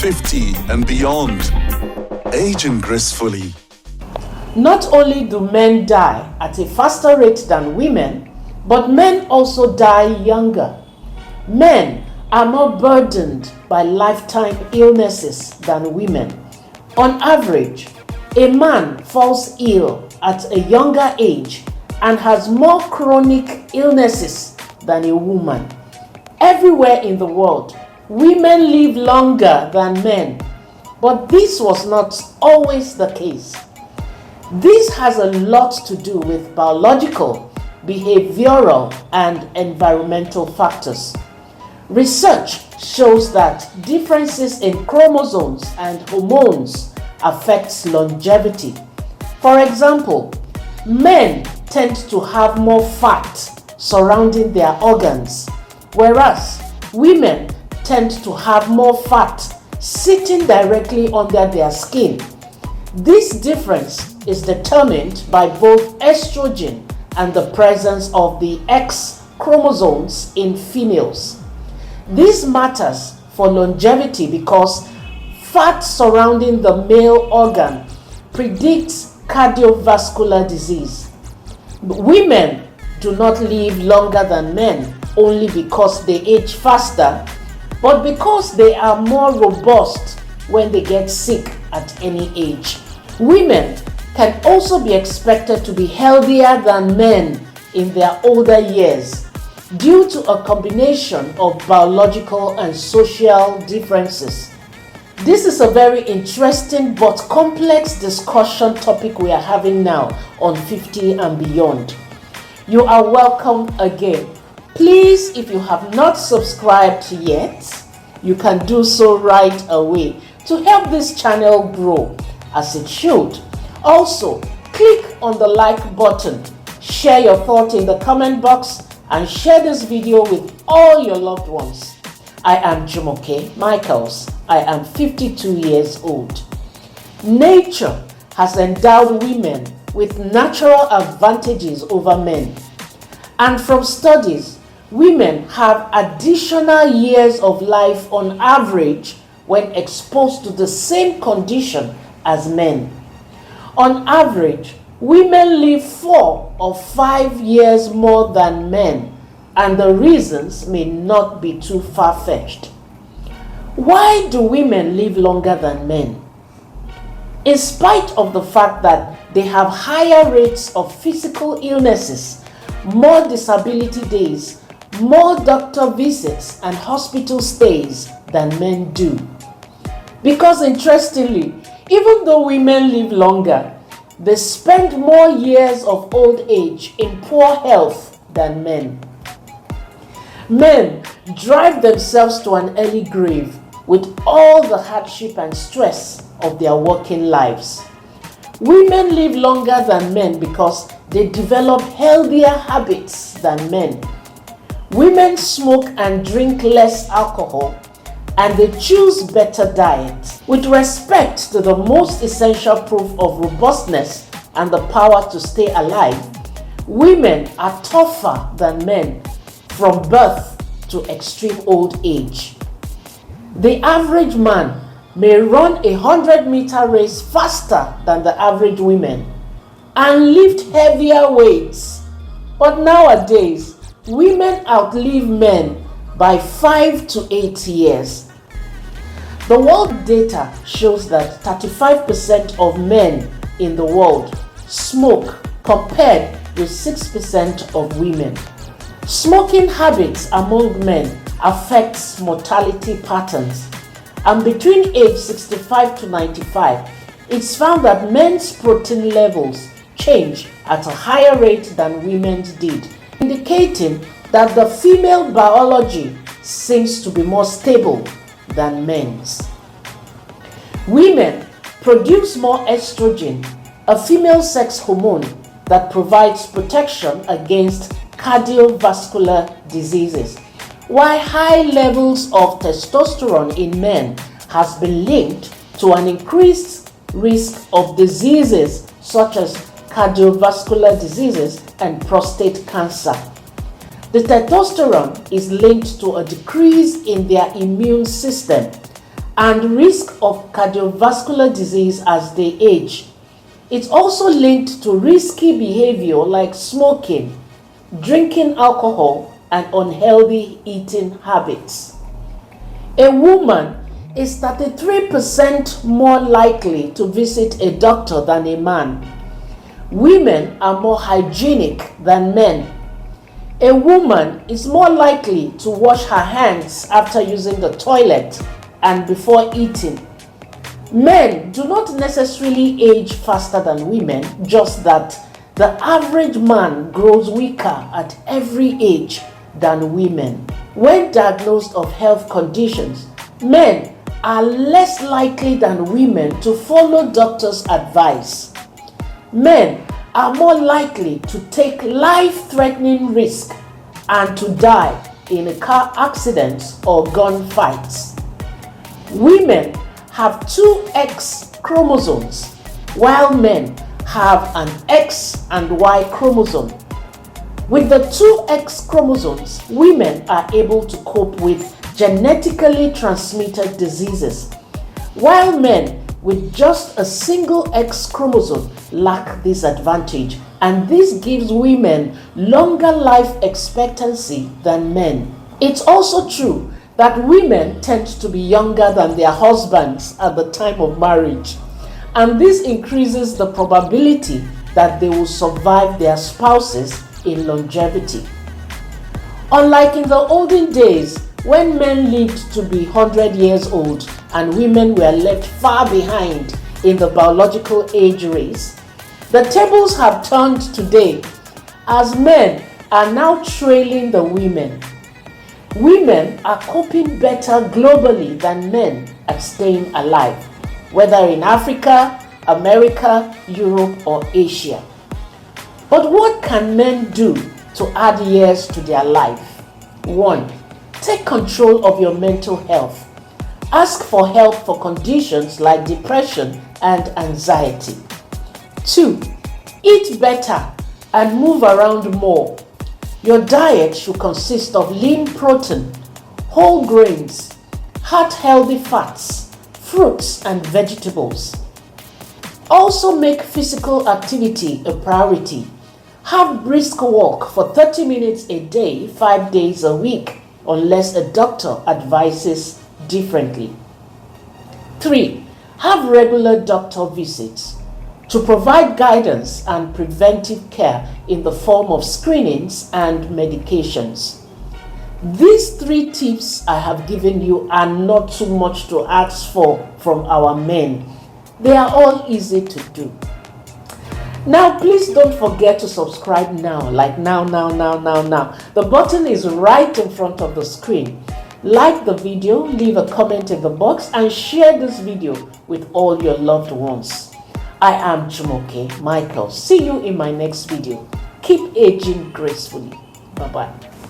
50 and beyond. Aging gracefully. Not only do men die at a faster rate than women, but men also die younger. Men are more burdened by lifetime illnesses than women. On average, a man falls ill at a younger age and has more chronic illnesses than a woman. Everywhere in the world, women live longer than men, but this was not always the case. This has a lot to do with biological, behavioral, and environmental factors. Research shows that differences in chromosomes and hormones affects longevity. For example, men tend to have more fat surrounding their organs, whereas women tend to have more fat sitting directly under their skin. This difference is determined by both estrogen and the presence of the X chromosomes in females. This matters for longevity because fat surrounding the male organ predicts cardiovascular disease. Women do not live longer than men only because they age faster, but because they are more robust when they get sick at any age. Women can also be expected to be healthier than men in their older years due to a combination of biological and social differences. This is a very interesting but complex discussion topic we are having now on 50 and beyond. You are welcome again. Please, if you have not subscribed yet, you can do so right away to help this channel grow as it should. Also, click on the like button, share your thoughts in the comment box, and share this video with all your loved ones. I am Jumoke Michaels. I am 52 years old. Nature has endowed women with natural advantages over men. And from studies, women have additional years of life on average when exposed to the same condition as men. On average, women live 4 or 5 years more than men, and the reasons may not be too far-fetched. Why do women live longer than men? In spite of the fact that they have higher rates of physical illnesses, more disability days, more doctor visits and hospital stays than men do. Because interestingly, even though women live longer, they spend more years of old age in poor health than men. Men drive themselves to an early grave with all the hardship and stress of their working lives. Women live longer than men because they develop healthier habits than men. Women smoke and drink less alcohol, and they choose better diet. With respect to the most essential proof of robustness and the power to stay alive, women are tougher than men from birth to extreme old age. The average man may run a 100-meter race faster than the average woman and lift heavier weights. But nowadays, women outlive men by 5 to 8 years. The world data shows that 35% of men in the world smoke compared with 6% of women. Smoking habits among men affects mortality patterns, and between age 65 to 95, it's found that men's protein levels change at a higher rate than women's did, indicating that the female biology seems to be more stable than men's. Women produce more estrogen, a female sex hormone that provides protection against cardiovascular diseases, while high levels of testosterone in men has been linked to an increased risk of diseases such as cardiovascular diseases and prostate cancer. The testosterone is linked to a decrease in their immune system and risk of cardiovascular disease as they age. It's also linked to risky behavior like smoking, drinking alcohol, and unhealthy eating habits. A woman is 33% more likely to visit a doctor than a man. Women are more hygienic than men. A woman is more likely to wash her hands after using the toilet and before eating. Men do not necessarily age faster than women, just that the average man grows weaker at every age than women. When diagnosed of health conditions, men are less likely than women to follow doctors' advice. Men are more likely to take life-threatening risks and to die in a car accident or gunfights. Women have two X chromosomes, while men have an X and Y chromosome. With the two X chromosomes, women are able to cope with genetically transmitted diseases, while men with just a single X chromosome lack this advantage, and this gives women longer life expectancy than men. It's also true that women tend to be younger than their husbands at the time of marriage, and this increases the probability that they will survive their spouses in longevity. Unlike in the olden days, when men lived to be 100 years old and women were left far behind in the biological age race, the tables have turned today as men are now trailing the women. Women are coping better globally than men at staying alive, whether in Africa, America, Europe, or Asia. But what can men do to add years to their life? 1. Take control of your mental health. Ask for help for conditions like depression and anxiety. 2. Eat better and move around more. Your diet should consist of lean protein, whole grains, heart-healthy fats, fruits, and vegetables. Also make physical activity a priority. Have brisk walk for 30 minutes a day, 5 days a week, unless a doctor advises differently. 3. Have regular doctor visits to provide guidance and preventive care in the form of screenings and medications. These 3 tips I have given you are not too much to ask for from our men. They are all easy to do. Now, please don't forget to subscribe now, like now. The button is right in front of the screen. Like the video, leave a comment in the box, and share this video with all your loved ones. I am Jumoke Michael. See you in my next video. Keep aging gracefully. Bye-bye.